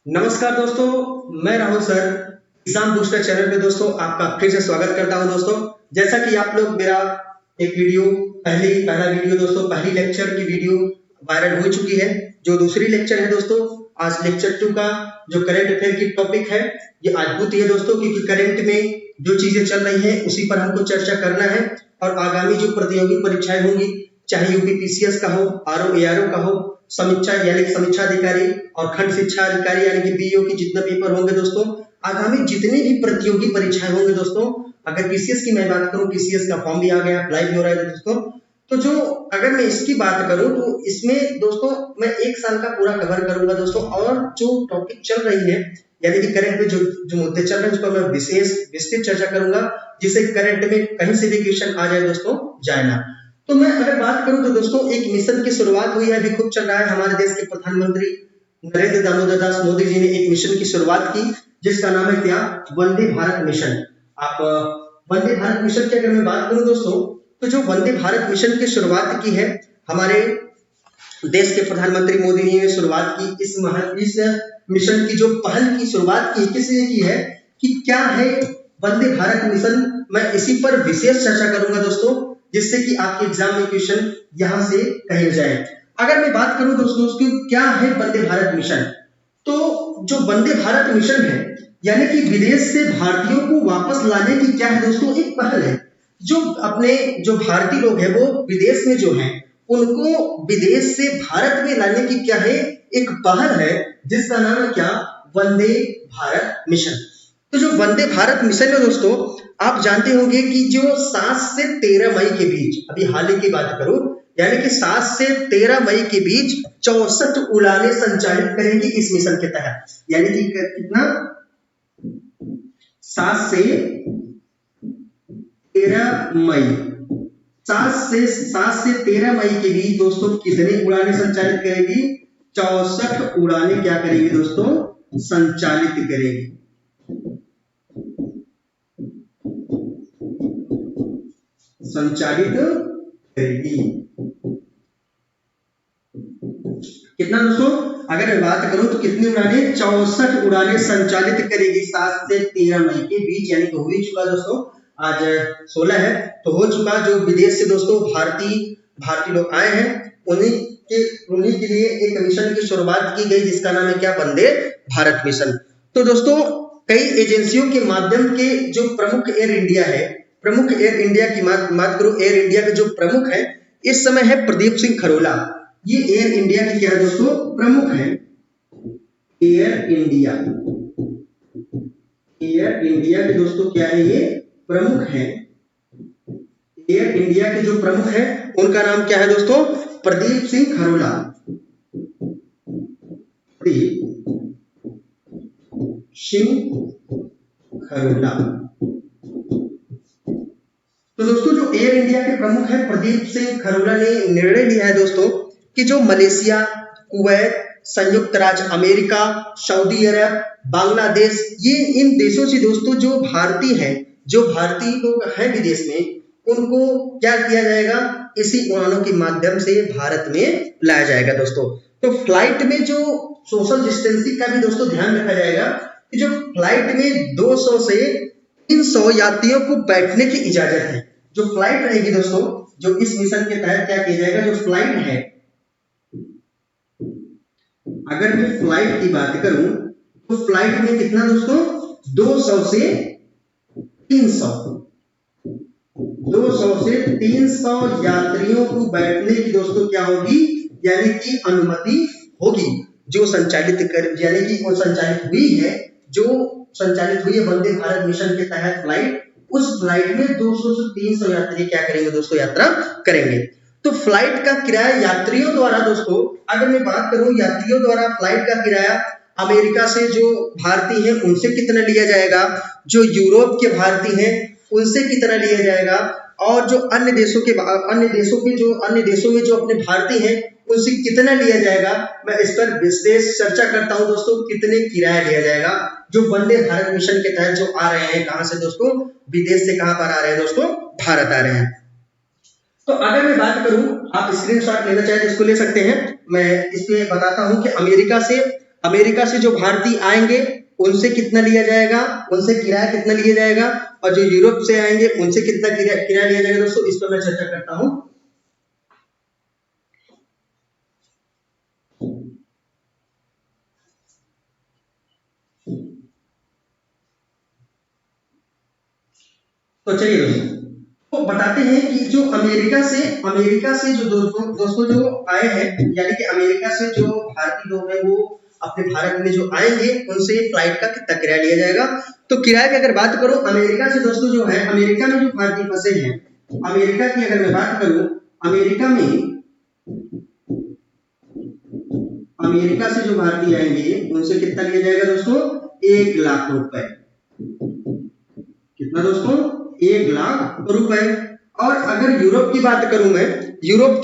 नमस्कार दोस्तों, मैं Rahul sir exam booster channel पे दोस्तों आपका फिर से स्वागत करता हूं दोस्तों। जैसा कि आप लोग मेरा एक वीडियो पहला वीडियो दोस्तों पहली लेक्चर की वीडियो वायरल हो चुकी है। जो दूसरी लेक्चर है दोस्तों, आज लेक्चर 2 का जो करंट अफेयर की टॉपिक है ये अद्भुत है दोस्तों, क्योंकि करंट में जो चीजें चल रही है उसी पर हमको चर्चा करना है। और आगामी जो प्रतियोगी परीक्षाएं होंगी, चाहे यूपी पीसीएस का हो, आरओ एआरओ का हो, समीक्षा यानी कि समीक्षा अधिकारी और खंड शिक्षा अधिकारी यानी कि बीईओ की जितने पेपर होंगे दोस्तों, आगामी जितनी भी प्रतियोगी परीक्षाएं होंगे दोस्तों, अगर पीसीएस की मैं बात करूं, पीसीएस का फॉर्म भी आ गया, अप्लाई भी हो रहा है दोस्तों। तो जो अगर मैं इसकी बात करूं तो इसमें दोस्तों मैं 1 साल का पूरा कवर करूंगा दोस्तों। और जो टॉपिक चल रही है यानी कि करंट में जो मुद्दे चल रहे हैं उस पर मैं विस्तृत चर्चा करूंगा, जिससे करंट में कहीं से भी क्वेश्चन आ जाए दोस्तों जाए ना। तो मैं अगर बात करूं तो दोस्तों एक मिशन की शुरुआत हुई है, अभी खूब चल रहा है। हमारे देश के प्रधानमंत्री नरेंद्र दामोदर दास मोदी जी ने एक मिशन की शुरुआत की, जिसका नाम है क्या, वंदे भारत मिशन। आप वंदे भारत मिशन की अगर मैं बात करूं दोस्तों, तो जो वंदे भारत मिशन की शुरुआत की है हमारे देश के प्रधानमंत्री मोदी जी ने शुरुआत की। इस मिशन की जो पहल की शुरुआत की किसने की है, कि क्या है वंदे भारत मिशन, मैं इसी पर विशेष चर्चा करूंगा दोस्तों, जिससे कि आपके एग्जाम में क्वेश्चन यहां से कहे जाए। अगर मैं बात करूं दोस्तों उसकी क्या है वंदे भारत मिशन, तो जो वंदे भारत मिशन है यानी कि विदेश से भारतीयों को वापस लाने की क्या है दोस्तों, एक पहल है। जो भारतीय लोग हैं वो विदेश में जो हैं उनको विदेश से भारत में लाने की क्या है, एक पहल है, जिसका नाम है क्या, वंदे भारत मिशन। तो जो वंदे भारत मिशन है दोस्तों, आप जानते होंगे कि जो 7 से 13 मई के बीच, अभी हाल ही की बात करूं, यानी कि 7 से 13 मई के बीच 64 उड़ानें संचालित करेंगी इस मिशन के तहत। यानी कि कितना, 7 से 13 मई, 7 से 13 मई के बीच दोस्तों कितनी उड़ानें संचालित करेगी, 64 उड़ानें क्या करेगी दोस्तों, संचालित करेगी। संचालित करेगी कितना दोस्तों, अगर मैं बात करूं तो कितनी उड़ानें, 64 उड़ानें संचालित करेगी 7 से 13 मई के बीच। यानी कि हो ही चुका दोस्तों, आज 16 है तो हो चुका। जो विदेश से दोस्तों भारतीय लोग आए हैं उन्हीं के लिए एक मिशन की शुरुआत की गई, जिसका नाम है क्या, वंदे भारत मिशन। तो दोस्तों कई एजेंसियों के माध्यम के जो प्रमुख एयर इंडिया है, प्रमुख एयर इंडिया की बात करूं, एयर इंडिया के जो प्रमुख है इस समय है प्रदीप सिंह खरोला। ये एयर इंडिया के क्या है दोस्तों, प्रमुख है। एयर इंडिया के दोस्तों क्या है, ये प्रमुख है। एयर इंडिया के जो प्रमुख है उनका नाम क्या है दोस्तों, प्रदीप सिंह खरोला। प्रदीप सिंह खरोला। तो दोस्तों जो एयर इंडिया के प्रमुख है प्रदीप सिंह खरोला ने निर्णय लिया है दोस्तों कि जो मलेशिया, कुवैत, संयुक्त राज्य अमेरिका, सऊदी अरब, बांग्लादेश, ये इन देशों से दोस्तों जो भारतीय लोग हैं विदेश में, उनको क्या किया जाएगा, इसी उड़ानों के माध्यम से भारत में लाया जाएगा दोस्तों। तो फ्लाइट में जो सोशल डिस्टेंसिंग का भी दोस्तों ध्यान रखा जाएगा कि जो फ्लाइट में 200 से 300 यात्रियों को बैठने की इजाजत है। जो फ्लाइट रहेगी दोस्तों, जो इस मिशन के तहत क्या किया जाएगा, जो फ्लाइट है, अगर मैं फ्लाइट की बात करूं तो फ्लाइट में कितना दोस्तों, 200 से 300 यात्रियों को बैठने की दोस्तों क्या होगी, यानी कि अनुमति होगी। जो संचालित हुई है वंदे भारत मिशन के तहत फ्लाइट, उस फ्लाइट में 200 से 300 यात्री क्या करेंगे दोस्तों, यात्रा करेंगे। तो फ्लाइट का किराया यात्रियों द्वारा दोस्तों, अगर मैं बात करूं यात्रियों द्वारा फ्लाइट का किराया अमेरिका से जो भारतीय हैं उनसे कितना लिया जाएगा, जो यूरोप के भारतीय हैं उनसे कितना लिया जाएगा, और जो अन्य देशों में जो अपने भारतीय हैं उनसे कितना लिया जाएगा, मैं इस पर विशेष चर्चा करता हूं दोस्तों, कितने किराया लिया जाएगा जो वंदे भारत मिशन के तहत जो आ रहे हैं, कहां से दोस्तों, विदेश से कहां पर आ रहे हैं दोस्तों, भारत आ रहे हैं। तो अगर मैं बात करूं, आप स्क्रीनशॉट लेना चाहे तो इसको ले सकते हैं। मैं इसमें बताता हूं कि अमेरिका से जो भारतीय आएंगे उनसे कितना लिया जाएगा, उनसे किराया कितना लिया जाएगा, और जो यूरोप से आएंगे उनसे कितना किराया लिया जाएगा दोस्तों, इस पर मैं चर्चा करता हूं। तो चलिए दोस्तों, तो बताते हैं कि जो अमेरिका से जो दोस्तों जो आए हैं, यानी कि अमेरिका से जो भारतीय लोग हैं वो अपने भारत में जो आएंगे उनसे फ्लाइट का कितना किराया लिया जाएगा। तो किराए की अगर बात करूं अमेरिका से दोस्तों जो है, अमेरिका में जो भारतीय फंसे हैं, अमेरिका की अगर मैं बात करूं, अमेरिका से जो भारतीय आएंगे उनसे कितना लिया जाएगा दोस्तों, 1,00,000 रुपए। कितना दोस्तों, 1,00,000 रुपए। और अगर यूरोप की बात करूं मैं, यूरोप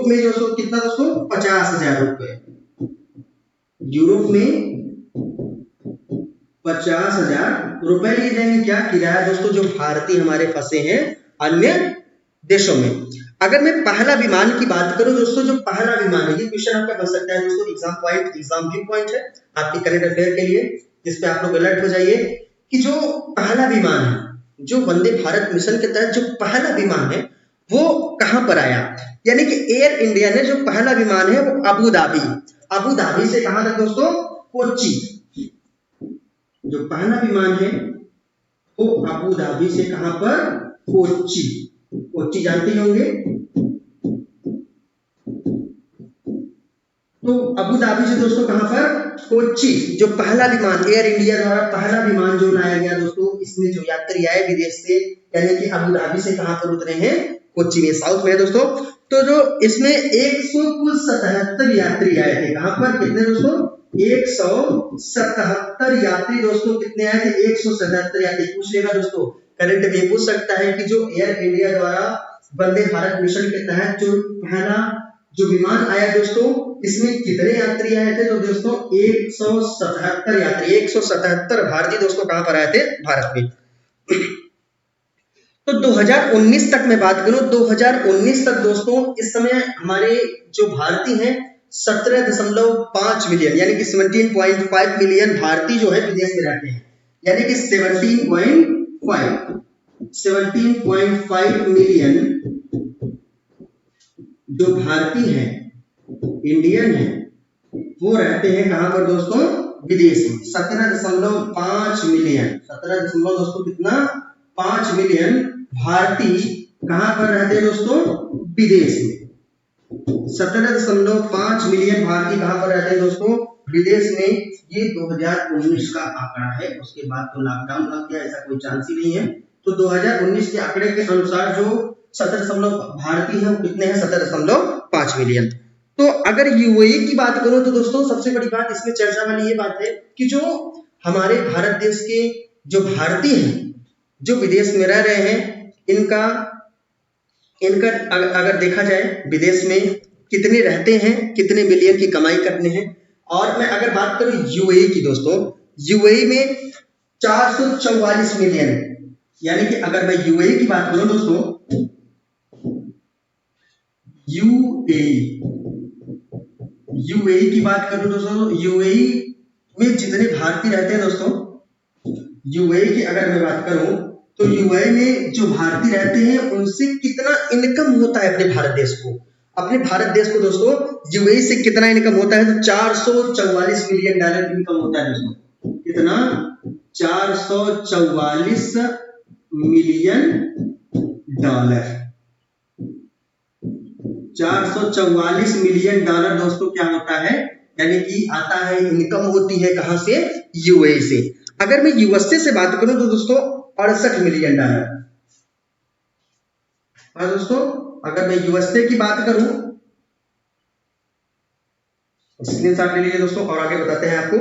में दोस्तों कितना दोस्तों, 50,000 रुपए। यूरोप में 50,000 रुपए लिए जाएंगे क्या, किराया दोस्तों, जो भारतीय हमारे फंसे हैं अन्य देशों में। अगर मैं पहला विमान की बात करूं दोस्तों, जो पहला विमान है, ये क्वेश्चन आपका बन सकता है दोस्तों, एग्जाम की पॉइंट है आपके करंट अफेयर के लिए, जिस पे आप लोग अलर्ट हो जाइए कि जो पहला विमान है, जो वंदे भारत मिशन के तहत जो पहला विमान है वो कहां पर आया। यानी कि एयर इंडिया ने जो पहला विमान है वो अबू धाबी से कहां तक दोस्तों, कोच्चि। जो पहला विमान है वो अबू धाबी से कहां पर, कोच्चि जानते होंगे। तो अबू धाबी से दोस्तों कहां पर, कोच्चि। जो पहला विमान एयर इंडिया द्वारा पहला विमान जो लाया गया दोस्तों, इसमें जो यात्री आए विदेश से, यानी कि अबू धाबी से कहां पर उतरे हैं, कोच्चि में, साउथ में है दोस्तों। तो जो इसमें 177 यात्री आए थे, कहां पर, कितने दोस्तों, 177 यात्री दोस्तों, कितने आए थे, 177 यात्री। पूछ लेगा दोस्तों, करंट में पूछ सकता है कि जो एयर इंडिया द्वारा वंदे भारत मिशन के तहत जो पहला जो विमान आया दोस्तों, इसमें कितने यात्री आए थे, तो दोस्तों 177 यात्री, 177 भारतीय दोस्तों कहां पर आए थे, भारत में। तो 2019 तक मैं बात करूं, 2019 तक दोस्तों इस समय हमारे जो भारतीय हैं 17.5 मिलियन, यानी कि 17.5 मिलियन भारतीय जो है विदेश में रहते हैं, यानी कि 17.5 मिलियन जो भारतीय हैं, इंडियन है, वो रहते हैं कहां पर दोस्तों, विदेश में। 17.5 मिलियन, 17 दोस्तों कितना, 5 मिलियन भारतीय कहां पर रहते हैं दोस्तों, विदेश में। 17.5 मिलियन भारतीय कहां पर रहते हैं दोस्तों, विदेश में। ये 2019 का आंकड़ा है, उसके बाद तो लॉकडाउन लग गया, ऐसा कोई चांस ही नहीं है। तो 2019 के आंकड़े के अनुसार जो 17 भारतीय है वो कितने हैं, 17.5 मिलियन। तो अगर यूएई की बात करूं तो दोस्तों सबसे बड़ी बात इसमें चर्चा वाली ये बात है कि जो हमारे भारत देश के जो भारतीय हैं जो विदेश में रह रहे हैं, इनका अगर देखा जाए विदेश में कितने रहते हैं, कितने मिलियन की कमाई करते हैं। और मैं अगर बात करूं यूएई की दोस्तों, यूएई में 444 मिलियन, यानी कि अगर मैं यूएई की बात करूं दोस्तों, यूएई की बात करूं दोस्तों, यूएई में जितने भारतीय रहते हैं दोस्तों, यूएई की अगर मैं बात करूं तो यूएई में जो भारतीय रहते हैं उनसे कितना इनकम होता है अपने भारत देश को दोस्तों, यूएई से कितना इनकम होता है, तो 444 मिलियन डॉलर की इनकम होता है दोस्तों। कितना, 444 मिलियन डॉलर। 444 मिलियन डॉलर दोस्तों क्या होता है, यानी कि आता है, इनकम होती है कहां से, यूएई से। अगर मैं यूएसए से बात करूं तो दोस्तों 68 मिलियन डॉलर। और दोस्तों अगर मैं यूएसए की बात करूं, स्क्रीनशॉट ले लीजिए दोस्तों और आगे बताते हैं आपको।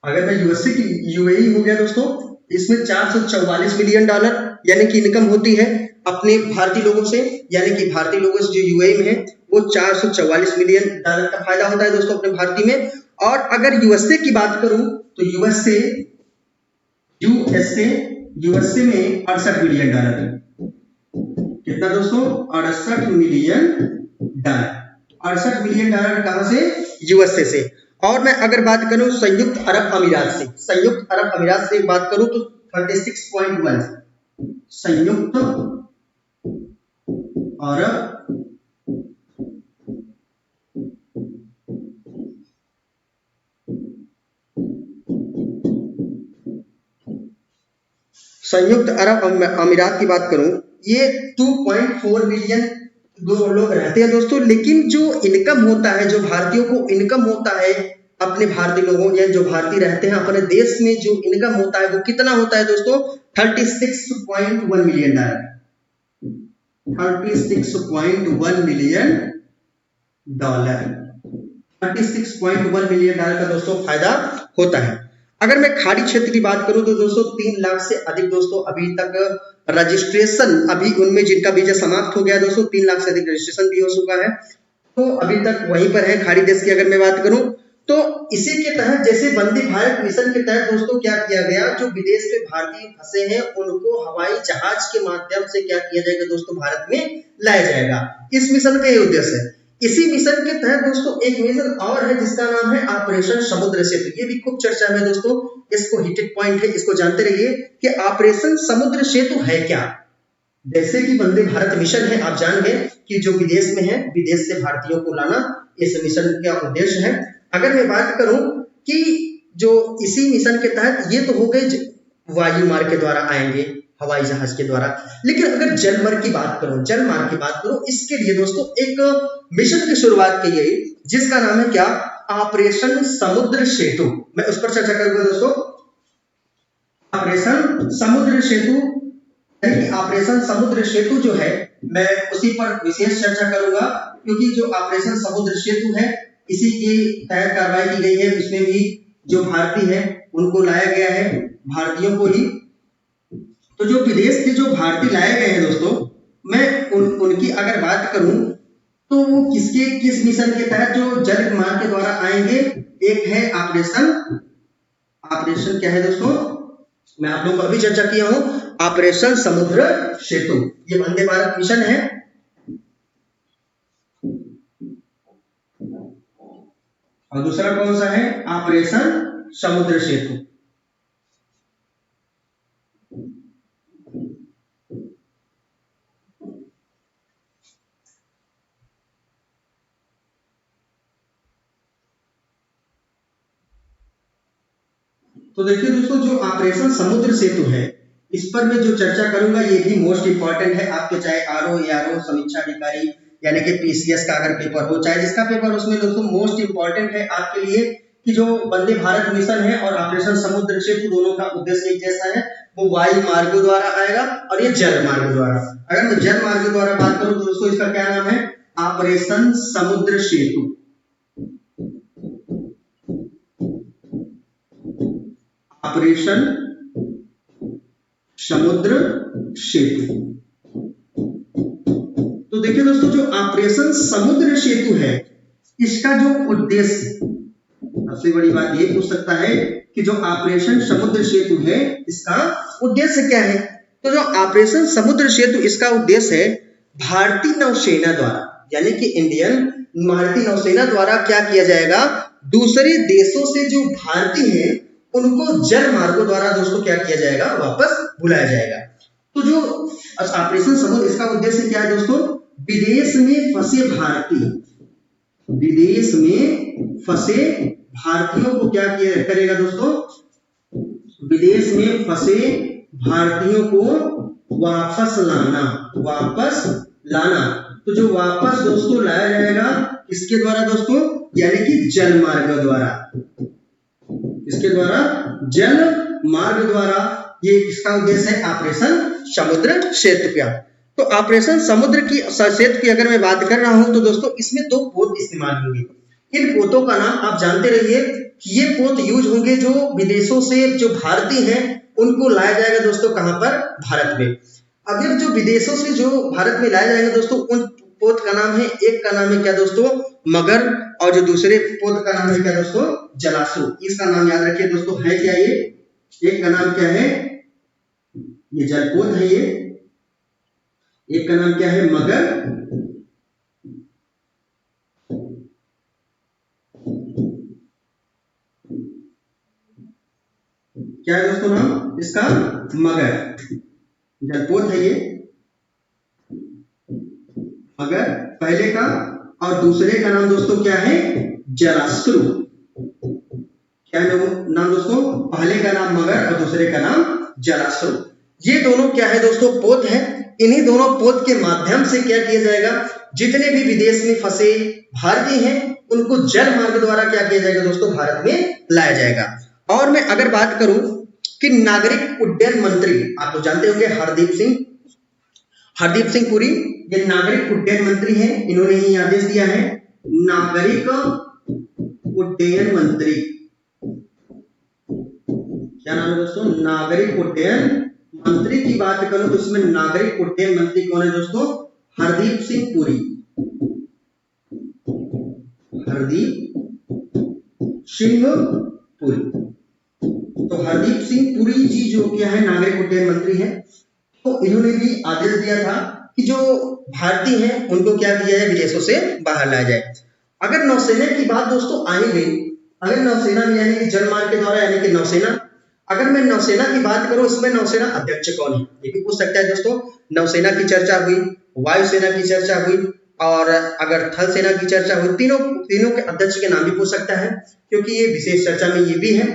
अगर मैं यूएसए की, यूएई हो गया दोस्तों, इसमें 444 मिलियन डॉलर यानी कि इनकम होती है अपने भारतीय लोगों से, यानी कि भारतीय लोगों से जो यूएई में है वो 444 मिलियन डॉलर का फायदा होता है दोस्तों अपने भारतीय में। और अगर यूएसए की बात करूं तो यूएसए में 68 मिलियन डॉलर है। कितना दोस्तों? $68 मिलियन। $68 मिलियन कहां से? यूएसए से। और मैं अगर बात करूं संयुक्त अरब अमीरात से, संयुक्त अरब अमीरात से बात करूं तो 36.1। संयुक्त अरब संयुक्त अरब अमीरात की बात करूं, ये 2.4 मिलियन लोग रहते हैं दोस्तों। लेकिन जो इनकम होता है, जो भारतीयों को इनकम होता है, अपने भारतीय लोगों या जो भारतीय रहते हैं अपने देश में, जो इनकम होता है वो कितना होता है दोस्तों? $36.1 मिलियन। $36.1 मिलियन का दोस्तों फायदा होता है। अगर मैं खाड़ी क्षेत्र की बात करूं तो दोस्तों 3 लाख से अधिक दोस्तों अभी तक रजिस्ट्रेशन, अभी उनमें जिनका वीजा समाप्त हो गया दोस्तों, 3 लाख से अधिक रजिस्ट्रेशन भी हो चुका है, तो अभी तक वहीं पर है खाड़ी देश की। अगर मैं बात करूं तो इसी के तहत, जैसे वंदे भारत मिशन के तहत दोस्तों क्या किया गया, जो विदेश में भारतीय फंसे हैं उनको हवाई जहाज के माध्यम से क्या किया जाएगा दोस्तों? भारत में लाया जाएगा। इस मिशन का ये उद्देश्य है। इसी मिशन के तहत दोस्तों एक मिशन और है जिसका नाम है ऑपरेशन समुद्र सेतु। ये भी खूब चर्चा में दोस्तों, इसको हिटेड पॉइंट है, इसको जानते रहिए कि ऑपरेशन समुद्र सेतु है क्या। जैसे कि वंदे भारत मिशन है, आप जान गए कि जो विदेश में है, विदेश से भारतीयों को लाना इस मिशन का उद्देश्य है। अगर मैं बात करूं कि जो इसी मिशन के तहत, ये तो हो गए वायु मार्ग के द्वारा आएंगे, हवाई जहाज के द्वारा, लेकिन अगर जल मार्ग की बात करूं, जल मार्ग की बात करूं, इसके लिए दोस्तों एक मिशन की शुरुआत की गई जिसका नाम है क्या? ऑपरेशन समुद्र सेतु। मैं उस पर चर्चा करूंगा दोस्तों। ऑपरेशन समुद्र सेतु, ऑपरेशन समुद्र सेतु जो है, मैं उसी पर विशेष चर्चा करूंगा, क्योंकि जो ऑपरेशन समुद्र सेतु है इसी के तहत कार्रवाई की गई है। इसमें भी जो भारतीय है उनको लाया गया है, भारतीयों को ही। तो जो विदेश के जो भारतीय लाए गए हैं दोस्तों, मैं उनकी अगर बात करूं तो वो किस मिशन के तहत जो जल मार्ग के द्वारा आएंगे? एक है ऑपरेशन क्या है दोस्तों? मैं आप लोगों को अभी चर्चा किया हूं, ऑपरेशन समुद्र सेतु। ये वंदे भारत मिशन है। और दूसरा कौन सा है? ऑपरेशन समुद्र सेतु। तो देखिए दोस्तों, जो ऑपरेशन समुद्र सेतु है, इस पर मैं जो चर्चा करूंगा ये भी मोस्ट इंपॉर्टेंट है आपके, चाहे आरओ, एआरओ, समीक्षा अधिकारी यानी कि पीसीएस का अगर पेपर हो, चाहे जिसका पेपर, उसमें दोस्तों मोस्ट इंपॉर्टेंट है आपके लिए कि जो वंदे भारत मिशन है और ऑपरेशन समुद्र सेतु, दोनों का उद्देश्य एक जैसा है। वो वायु मार्गों द्वारा आएगा और ये जल मार्ग द्वारा। अगर मैं जल मार्ग द्वारा बात करूं तो दोस्तों इसका क्या नाम है? ऑपरेशन समुद्र सेतु। ऑपरेशन समुद्र सेतु। तो देखिए दोस्तों, जो ऑपरेशन समुद्र सेतु है, इसका जो उद्देश्य, सबसे बड़ी बात ये पूछ सकता है कि जो ऑपरेशन समुद्र सेतु है इसका उद्देश्य क्या है? तो जो ऑपरेशन समुद्र सेतु, इसका उद्देश्य है भारतीय नौसेना द्वारा, यानी कि इंडियन भारतीय नौसेना द्वारा क्या किया जाएगा? दूसरे देशों से जो भारतीय हैं उनको जल मार्गों द्वारा दोस्तों क्या किया जाएगा? वापस बुलाया जाएगा। तो जो ऑपरेशन समुद्र, इसका उद्देश्य क्या है दोस्तों? विदेश में फंसे भारतीय, विदेश में फंसे भारतीयों को क्या किया करेगा दोस्तों? विदेश में फंसे भारतीयों को वापस लाना, वापस लाना। तो जो वापस दोस्तों लाया जाएगा इसके द्वारा दोस्तों, यानी कि जल मार्ग द्वारा, इसके द्वारा जल मार्ग द्वारा, ये इसका उद्देश्य है ऑपरेशन समुद्र सेतु का। तो ऑपरेशन समुद्र की सेतु की अगर मैं बात कर रहा हूं तो दोस्तों इसमें 2 पोत इस्तेमाल होंगे। इन पोतों का नाम आप जानते रहिए कि ये पोत यूज होंगे जो विदेशों से जो भारतीय हैं उनको लाया जाएगा दोस्तों, कहां पर? भारत में। अगर जो विदेशों से जो भारत में लाया जाएगा दोस्तों, उन पोत का नाम है, एक का नाम है क्या दोस्तों? मगर, और जो दूसरे पोत का नाम है क्या दोस्तों? जलाशु। इसका नाम याद रखिए दोस्तों, है क्या ये? एक का नाम क्या है? ये जलपोत है ये। एक का नाम क्या है मगर, क्या है दोस्तों नाम इसका, मगर, जलपोत है ये मगर पहले का, और दूसरे का नाम दोस्तों क्या है, जलाश्रु। क्या नाम दोस्तों, पहले का नाम मगर और दूसरे का नाम जलाश्रु। ये दोनों क्या है दोस्तों, पोत है। इन्हीं दोनों पोत के माध्यम से क्या किया जाएगा, जितने भी विदेश में फंसे भारतीय हैं उनको जल मार्ग द्वारा क्या किया जाएगा दोस्तों, भारत में लाया जाएगा। और मैं अगर बात करूं कि नागरिक उड्डयन मंत्री, आप तो जानते होंगे हरदीप सिंह पुरी, ये नागरिक उड्डयन मंत्री हैं। इन्होंने ही आदेश दिया है, नागरिक उड्डयन मंत्री, क्या नाम है दोस्तों, नागरिक उड्डयन मंत्री की बात करूं तो इसमें नागरिक उड्डयन मंत्री कौन है दोस्तों, हरदीप सिंह पुरी। हरदीप सिंह पुरी, तो हरदीप सिंह पुरी जी जो क्या है नागरिक उड्डयन मंत्री हैं, तो इन्होंने भी आदेश दिया था कि जो भारतीय हैं उनको क्या किया जाए, विदेशों से बाहर लाया जाए। अगर नौसेना की बात दोस्तों आ ही गई, अगर नौसेना में यानी कि जलमार्ग के द्वारा यानी कि नौसेना, अगर मैं नौसेना की बात करूं इसमें नौसेना अध्यक्ष कौन है, ये भी पूछ सकता है दोस्तों। नौसेना की चर्चा हुई, वायुसेना की चर्चा हुई, और अगर थल सेना की चर्चा हुई, तीनों के अध्यक्ष के नाम भी पूछ सकता है, क्योंकि ये विशेष चर्चा में ये भी है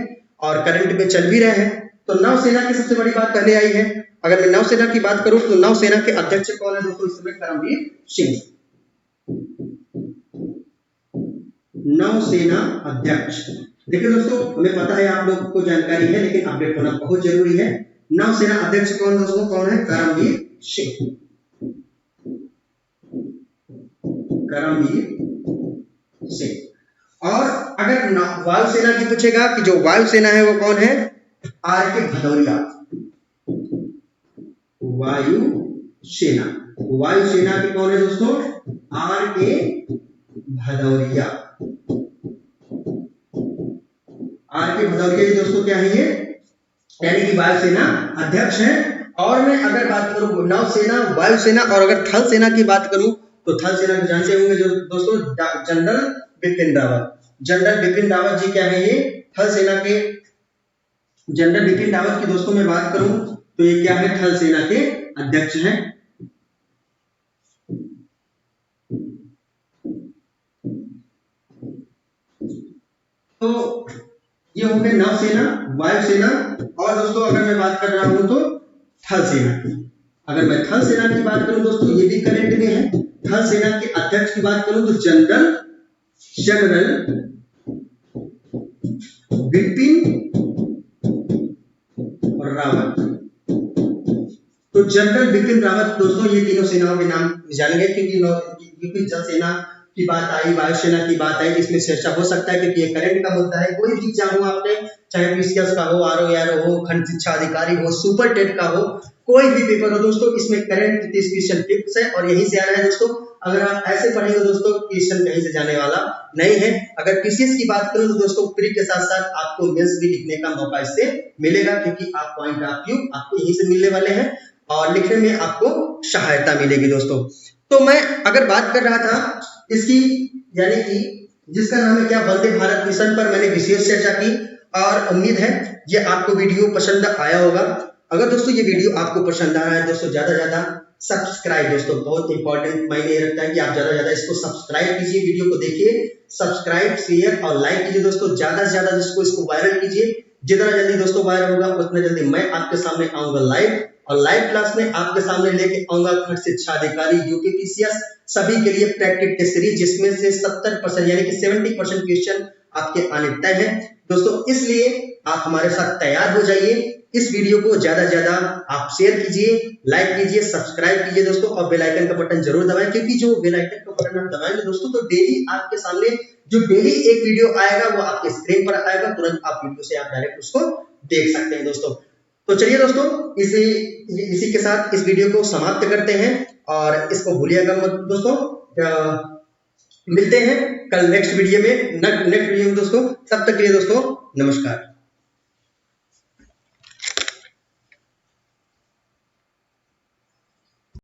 और करंट में चल भी रहे हैं। तो नौसेना की सबसे बड़ी बात पहले आई है। अगर मैं नौसेना की बात करूं तो नौसेना के अध्यक्ष कौन है दोस्तों, इस समय करमबीर सिंह, नौसेना अध्यक्ष। देखिए दोस्तों, हमें पता है, आप लोगों को जानकारी है, लेकिन अपडेट होना बहुत जरूरी है। नौसेना अध्यक्ष कौन दोस्तों, कौन है, करमबीर सिंह, करमबीर सिंह। और अगर वायुसेना की पूछेगा कि जो वायुसेना है वो कौन है, आर के भदौरिया, वायुसेना, वायुसेना के कौन है दोस्तों, आर के भदौरिया। आर के भदौरिया जी दोस्तों क्या है ये, यानी कि वायुसेना अध्यक्ष हैं। और मैं अगर बात करूं नौसेना, वायुसेना और अगर थल सेना की बात करूं तो थल सेना को जानते होंगे जो दोस्तों, जनरल बिपिन रावत। जनरल बिपिन रावत जी क्या है ये, थल सेना के जनरल बिपिन रावत की दोस्तों मैं बात करूं तो ये क्या है, थल सेना के अध्यक्ष हैं। तो ये हो गए नौसेना, वायुसेना, और दोस्तों अगर मैं बात कर रहा हूं तो थल सेना की। अगर मैं थल सेना की बात करूं दोस्तों, ये भी करंट में है। थल सेना के अध्यक्ष की बात करूं तो जनरल बिपिन रावत। तो जनरल बिपिन रावत दोस्तों, ये तीनों सेनाओं के नाम जानेंगे, क्योंकि जल सेना की बात आई, वायुसेना की बात आई, इसमें चर्चा हो सकता है क्योंकि ये करंट का मुद्दा है। कोई भी एग्जाम हो आपने, चाहे पीसीएस का हो, आरओ हो, खंड शिक्षा अधिकारी हो, सुपर टेट का हो, कोई भी पेपर हो दोस्तों, इसमें करंट 30 क्वेश्चन फिक्स है और यहीं से आना है दोस्तों। अगर आप ऐसे पढ़ेंगे दोस्तों, क्वेश्चन कहीं से जाने वाला नहीं है। अगर पीसीएस की बात करूं तो दोस्तों, प्री के साथ साथ आपको मेंस भी लिखने का मौका इससे मिलेगा, क्योंकि आप पॉइंट ऑफ व्यू आपको यहीं से मिलने वाले हैं और लिखने में आपको सहायता मिलेगी दोस्तों। तो मैं अगर बात कर रहा था इसकी, यानी कि जिसका नाम है क्या, वंदे भारत मिशन पर मैंने विशेष चर्चा की और उम्मीद है ये आपको वीडियो पसंद आया होगा। अगर दोस्तों ये वीडियो आपको पसंद आ रहा है दोस्तों, ज्यादा सब्सक्राइब, दोस्तों बहुत इंपॉर्टेंट मायने रखता है कि आप ज्यादा इसको सब्सक्राइब कीजिए, वीडियो को देखिए, सब्सक्राइब, शेयर और लाइक कीजिए दोस्तों, ज्यादा से ज्यादा इसको वायरल कीजिए। जितना जल्दी दोस्तों वायरल होगा उतना जल्दी मैं आपके सामने आऊंगा लाइव, और लाइव क्लास में आपके सामने लेके आऊंगा खंड शिक्षा अधिकारी, यूपीपीसीएस सभी के लिए प्रैक्टिस टेस्ट सीरीज, जिसमें से 70% यानी कि 70% क्वेश्चन आपके आने तय है दोस्तों। इसलिए आप हमारे साथ तैयार हो जाइए। इस वीडियो को ज्यादा से ज्यादा आप शेयर कीजिए, लाइक कीजिए, सब्सक्राइब कीजिए दोस्तों, और बेल आइकन का बटन जरूर दबाएं, क्योंकि जो बेल आइकन का बटन आप दबाएंगे दोस्तों तो डेली आपके सामने जो डेली एक वीडियो आएगा वो आपके स्क्रीन पर आएगा, तुरंत आप वीडियो से आप डायरेक्ट उसको देख सकते हैं दोस्तों। तो चलिए दोस्तों, इसी के साथ इस वीडियो को समाप्त करते हैं और इसको भूलिएगा मत दोस्तों। मिलते हैं कल नेक्स्ट वीडियो में दोस्तों। तब तक के लिए दोस्तों नमस्कार।